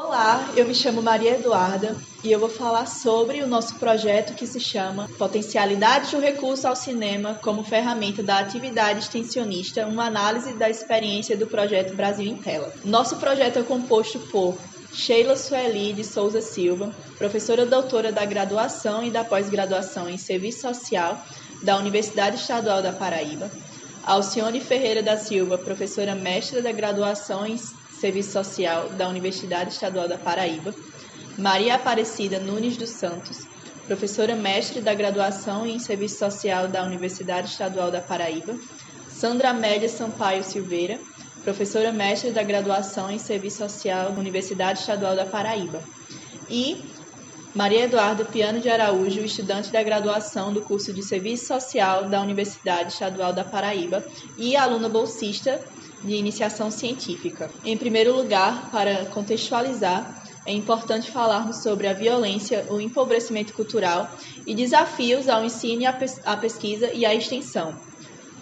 Olá, eu me chamo Maria Eduarda e eu vou falar sobre o nosso projeto que se chama Potencialidades do Recurso ao Cinema como Ferramenta da Atividade Extensionista, uma análise da experiência do projeto Brasil em Tela. Nosso projeto é composto por Sheila Sueli de Souza Silva, professora doutora da graduação e da pós-graduação em Serviço Social da Universidade Estadual da Paraíba, Alcione Ferreira da Silva, professora mestra da graduação em Serviço Social da Universidade Estadual da Paraíba, Maria Aparecida Nunes dos Santos, professora mestre da graduação em Serviço Social da Universidade Estadual da Paraíba, Sandra Amélia Sampaio Silveira, professora mestre da graduação em Serviço Social da Universidade Estadual da Paraíba, e Maria Eduarda Piano de Araújo, estudante da graduação do curso de Serviço Social da Universidade Estadual da Paraíba e aluna bolsista de iniciação científica. Em primeiro lugar, para contextualizar, é importante falarmos sobre a violência, o empobrecimento cultural e desafios ao ensino, à pesquisa e à extensão.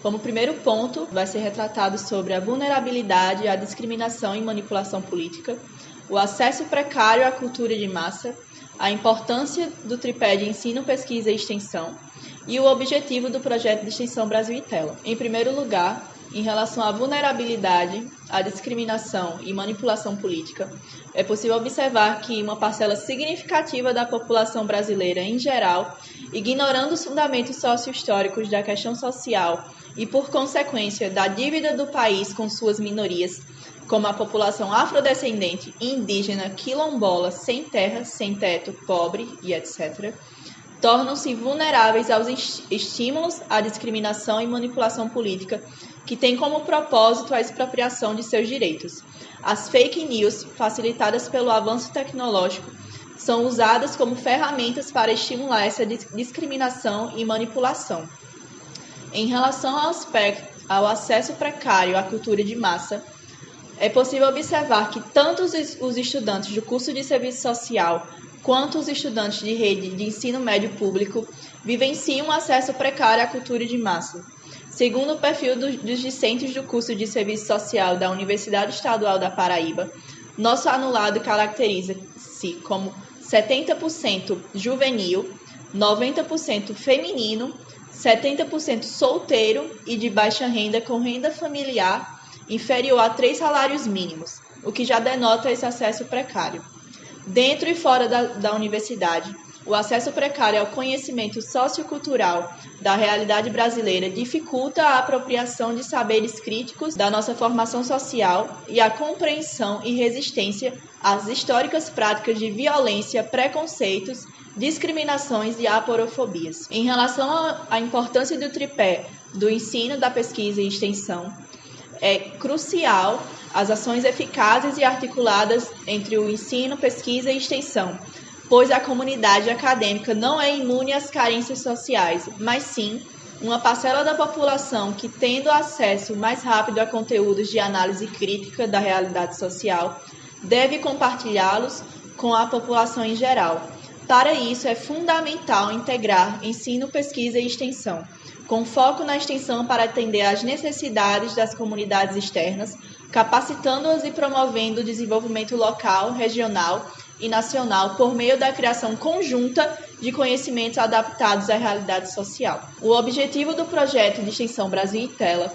Como primeiro ponto, vai ser retratado sobre a vulnerabilidade, a discriminação e manipulação política, o acesso precário à cultura de massa, a importância do tripé de ensino, pesquisa e extensão e o objetivo do projeto de extensão Brasil em Tela. Em primeiro lugar, em relação à vulnerabilidade, à discriminação e manipulação política, é possível observar que uma parcela significativa da população brasileira em geral, ignorando os fundamentos socio-históricos da questão social e, por consequência, da dívida do país com suas minorias, como a população afrodescendente, indígena, quilombola, sem terra, sem teto, pobre e etc., tornam-se vulneráveis aos estímulos à discriminação e manipulação política que tem como propósito a expropriação de seus direitos. As fake news, facilitadas pelo avanço tecnológico, são usadas como ferramentas para estimular essa discriminação e manipulação. Em relação ao acesso precário à cultura de massa, é possível observar que tanto os estudantes do curso de Serviço Social quanto os estudantes de rede de ensino médio público vivenciam um acesso precário à cultura de massa. Segundo o perfil dos discentes do curso de Serviço Social da Universidade Estadual da Paraíba, nosso anulado caracteriza-se como 70% juvenil, 90% feminino, 70% solteiro e de baixa renda com renda familiar inferior a 3 salários mínimos, o que já denota esse acesso precário. Dentro e fora da universidade, o acesso precário ao conhecimento sociocultural da realidade brasileira dificulta a apropriação de saberes críticos da nossa formação social e a compreensão e resistência às históricas práticas de violência, preconceitos, discriminações e aporofobias. Em relação à importância do tripé do ensino, da pesquisa e extensão, é crucial as ações eficazes e articuladas entre o ensino, pesquisa e extensão, pois a comunidade acadêmica não é imune às carências sociais, mas sim uma parcela da população que, tendo acesso mais rápido a conteúdos de análise crítica da realidade social, deve compartilhá-los com a população em geral. Para isso, é fundamental integrar ensino, pesquisa e extensão, com foco na extensão para atender às necessidades das comunidades externas, capacitando-as e promovendo o desenvolvimento local, regional e nacional por meio da criação conjunta de conhecimentos adaptados à realidade social. O objetivo do projeto de extensão Brasil em Tela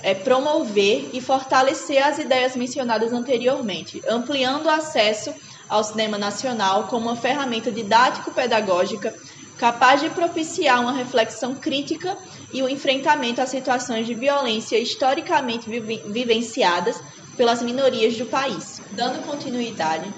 é promover e fortalecer as ideias mencionadas anteriormente, ampliando o acesso ao cinema nacional como uma ferramenta didático-pedagógica capaz de propiciar uma reflexão crítica e o enfrentamento a situações de violência historicamente vivenciadas pelas minorias do país. Dando continuidade,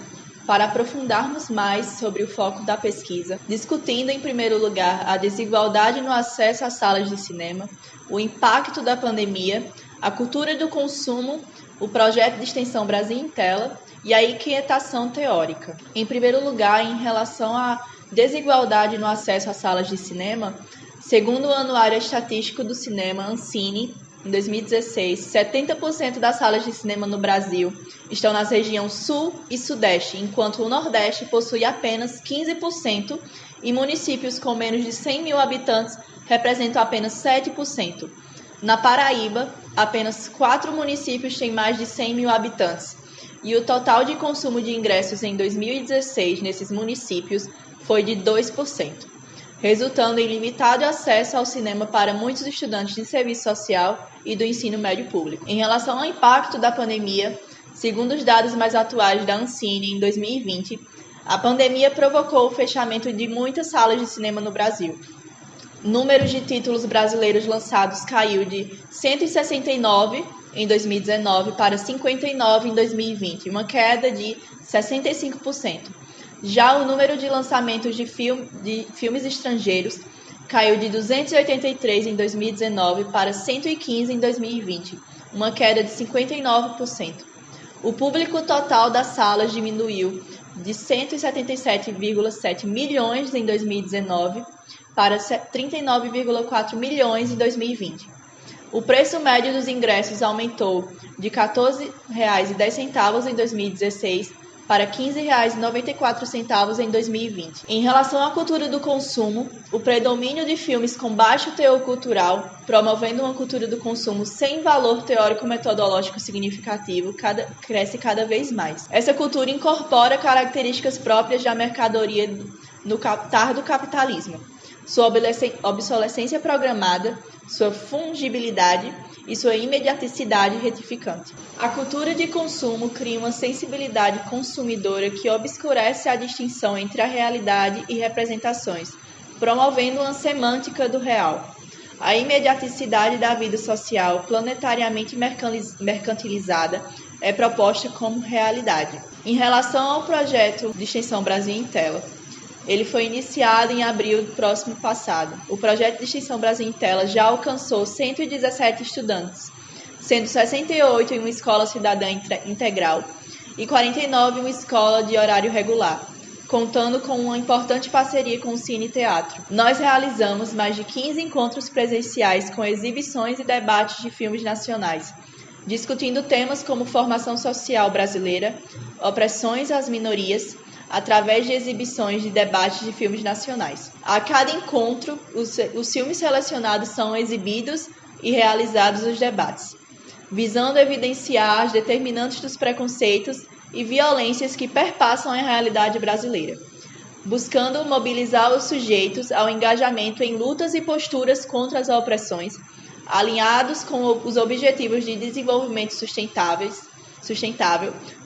para aprofundarmos mais sobre o foco da pesquisa, discutindo em primeiro lugar a desigualdade no acesso às salas de cinema, o impacto da pandemia, a cultura do consumo, o projeto de extensão Brasil em Tela e a inquietação teórica. Em primeiro lugar, em relação à desigualdade no acesso às salas de cinema, segundo o Anuário Estatístico do Cinema, Ancine, em 2016, 70% das salas de cinema no Brasil estão nas regiões Sul e Sudeste, enquanto o Nordeste possui apenas 15% e municípios com menos de 100 mil habitantes representam apenas 7%. Na Paraíba, apenas 4 municípios têm mais de 100 mil habitantes e o total de consumo de ingressos em 2016 nesses municípios foi de 2%, resultando em limitado acesso ao cinema para muitos estudantes de serviço social e do ensino médio público. Em relação ao impacto da pandemia, segundo os dados mais atuais da Ancine, em 2020, a pandemia provocou o fechamento de muitas salas de cinema no Brasil. O número de títulos brasileiros lançados caiu de 169 em 2019 para 59 em 2020, uma queda de 65%. Já o número de lançamentos de filmes estrangeiros caiu de 283 em 2019 para 115 em 2020, uma queda de 59%. O público total das salas diminuiu de 177,7 milhões em 2019 para 39,4 milhões em 2020. O preço médio dos ingressos aumentou de R$ 14,10 em 2016 para R$ 15,94 em 2020. Em relação à cultura do consumo, o predomínio de filmes com baixo teor cultural, promovendo uma cultura do consumo sem valor teórico-metodológico significativo, cresce cada vez mais. Essa cultura incorpora características próprias da mercadoria no tardo capitalismo, sua obsolescência programada, sua fungibilidade e sua imediaticidade retificante. A cultura de consumo cria uma sensibilidade consumidora que obscurece a distinção entre a realidade e representações, promovendo uma semântica do real. A imediaticidade da vida social, planetariamente mercantilizada, é proposta como realidade. Em relação ao projeto de extensão Brasil em Tela, ele foi iniciado em abril do próximo passado. O projeto de extensão Brasil em Tela já alcançou 117 estudantes, sendo 68 em uma escola cidadã integral e 49 em uma escola de horário regular, contando com uma importante parceria com o Cine Teatro. Nós realizamos mais de 15 encontros presenciais com exibições e debates de filmes nacionais, discutindo temas como formação social brasileira, opressões às minorias, através de exibições de debates de filmes nacionais. A cada encontro, os filmes selecionados são exibidos e realizados os debates, visando evidenciar as determinantes dos preconceitos e violências que perpassam a realidade brasileira, buscando mobilizar os sujeitos ao engajamento em lutas e posturas contra as opressões, alinhados com os Objetivos de Desenvolvimento Sustentável,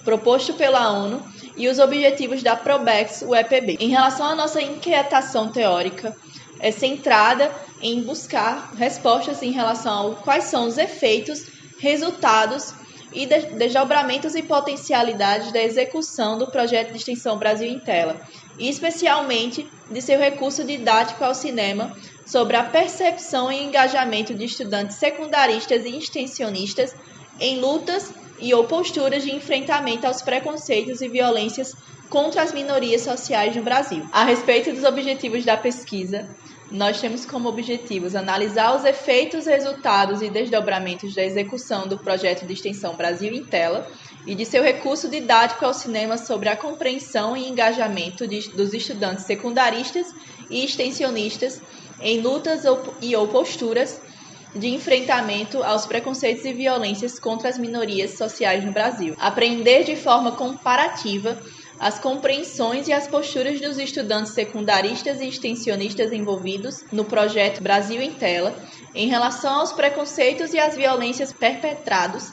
proposto pela ONU, e os objetivos da PROBEX, o EPB. Em relação à nossa inquietação teórica, é centrada em buscar respostas em relação a quais são os efeitos, resultados e desdobramentos e potencialidades da execução do projeto de extensão Brasil em Tela, e especialmente de seu recurso didático ao cinema sobre a percepção e engajamento de estudantes secundaristas e extensionistas em lutas e ou posturas de enfrentamento aos preconceitos e violências contra as minorias sociais no Brasil. A respeito dos objetivos da pesquisa, nós temos como objetivos analisar os efeitos, resultados e desdobramentos da execução do projeto de extensão Brasil em Tela e de seu recurso didático ao cinema sobre a compreensão e engajamento dos estudantes secundaristas e extensionistas em lutas e ou posturas de enfrentamento aos preconceitos e violências contra as minorias sociais no Brasil. Aprender de forma comparativa as compreensões e as posturas dos estudantes secundaristas e extensionistas envolvidos no projeto Brasil em Tela em relação aos preconceitos e às violências perpetrados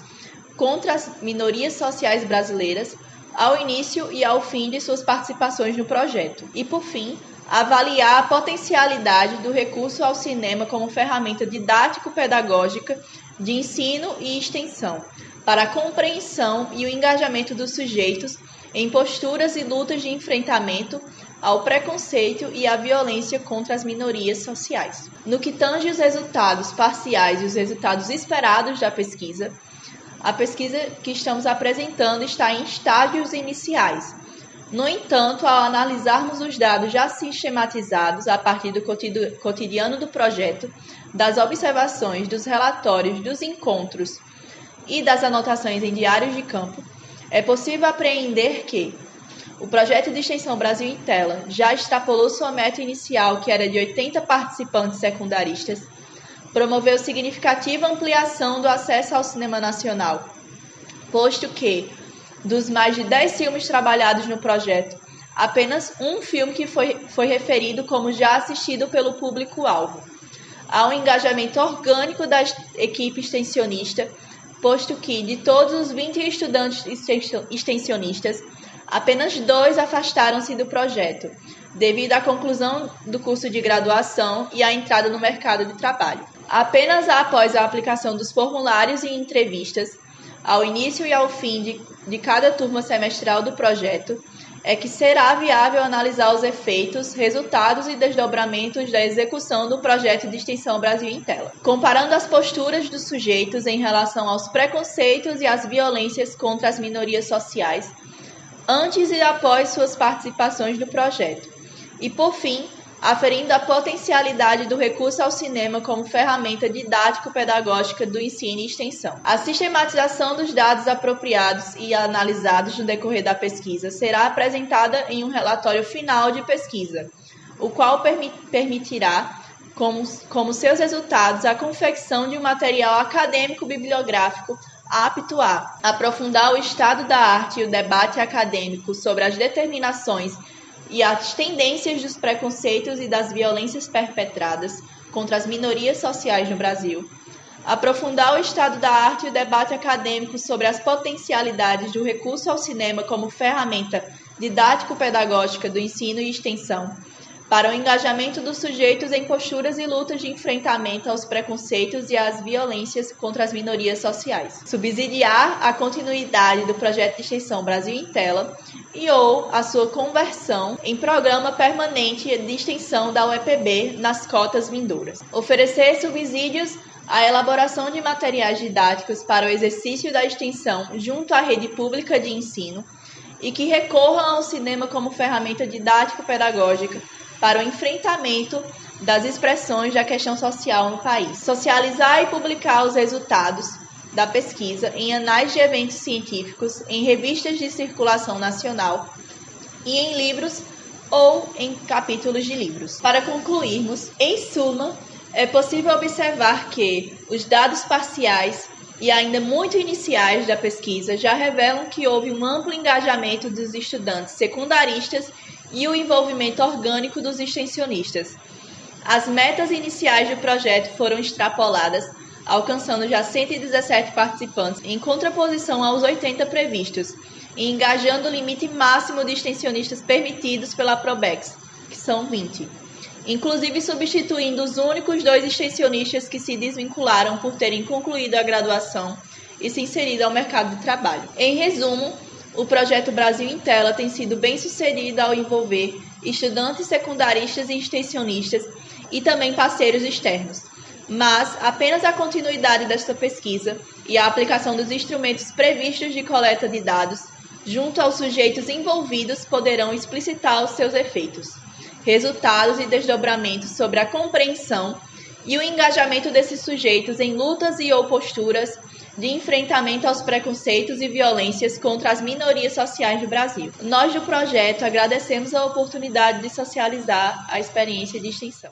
contra as minorias sociais brasileiras ao início e ao fim de suas participações no projeto. E, por fim, avaliar a potencialidade do recurso ao cinema como ferramenta didático-pedagógica de ensino e extensão para a compreensão e o engajamento dos sujeitos em posturas e lutas de enfrentamento ao preconceito e à violência contra as minorias sociais. No que tange os resultados parciais e os resultados esperados da pesquisa, a pesquisa que estamos apresentando está em estágios iniciais. No entanto, ao analisarmos os dados já sistematizados a partir do cotidiano do projeto, das observações, dos relatórios, dos encontros e das anotações em diários de campo, é possível apreender que o projeto de extensão Brasil em Tela já extrapolou sua meta inicial, que era de 80 participantes secundaristas, promoveu significativa ampliação do acesso ao cinema nacional, posto que Dos mais de 10 filmes trabalhados no projeto, apenas um filme que foi referido como já assistido pelo público-alvo. Há um engajamento orgânico da equipe extensionista, posto que, de todos os 20 estudantes extensionistas, apenas 2 afastaram-se do projeto, devido à conclusão do curso de graduação e à entrada no mercado de trabalho. Apenas após a aplicação dos formulários e entrevistas, ao início e ao fim de cada turma semestral do projeto, é que será viável analisar os efeitos, resultados e desdobramentos da execução do projeto de extensão Brasil em Tela, comparando as posturas dos sujeitos em relação aos preconceitos e às violências contra as minorias sociais, antes e após suas participações no projeto. E, por fim, aferindo a potencialidade do recurso ao cinema como ferramenta didático-pedagógica do ensino e extensão. A sistematização dos dados apropriados e analisados no decorrer da pesquisa será apresentada em um relatório final de pesquisa, o qual permitirá, como seus resultados, a confecção de um material acadêmico-bibliográfico apto a aprofundar o estado da arte e o debate acadêmico sobre as determinações e as tendências dos preconceitos e das violências perpetradas contra as minorias sociais no Brasil, aprofundar o estado da arte e o debate acadêmico sobre as potencialidades do recurso ao cinema como ferramenta didático-pedagógica do ensino e extensão, para o engajamento dos sujeitos em posturas e lutas de enfrentamento aos preconceitos e às violências contra as minorias sociais. Subsidiar a continuidade do projeto de extensão Brasil em Tela ou a sua conversão em programa permanente de extensão da UEPB nas cotas vindouras. Oferecer subsídios à elaboração de materiais didáticos para o exercício da extensão junto à rede pública de ensino e que recorram ao cinema como ferramenta didático-pedagógica para o enfrentamento das expressões da questão social no país. Socializar e publicar os resultados da pesquisa em anais de eventos científicos, em revistas de circulação nacional e em livros ou em capítulos de livros. Para concluirmos, em suma, é possível observar que os dados parciais e ainda muito iniciais da pesquisa já revelam que houve um amplo engajamento dos estudantes secundaristas e o envolvimento orgânico dos extensionistas. As metas iniciais do projeto foram extrapoladas, alcançando já 117 participantes, em contraposição aos 80 previstos, e engajando o limite máximo de extensionistas permitidos pela Probex, que são 20. Inclusive substituindo os únicos 2 extensionistas que se desvincularam por terem concluído a graduação e se inserido ao mercado de trabalho. Em resumo, o projeto Brasil em Tela tem sido bem sucedido ao envolver estudantes secundaristas e extensionistas e também parceiros externos, mas apenas a continuidade desta pesquisa e a aplicação dos instrumentos previstos de coleta de dados junto aos sujeitos envolvidos poderão explicitar os seus efeitos, resultados e desdobramentos sobre a compreensão e o engajamento desses sujeitos em lutas e ou posturas de enfrentamento aos preconceitos e violências contra as minorias sociais do Brasil. Nós do projeto agradecemos a oportunidade de socializar a experiência de extensão.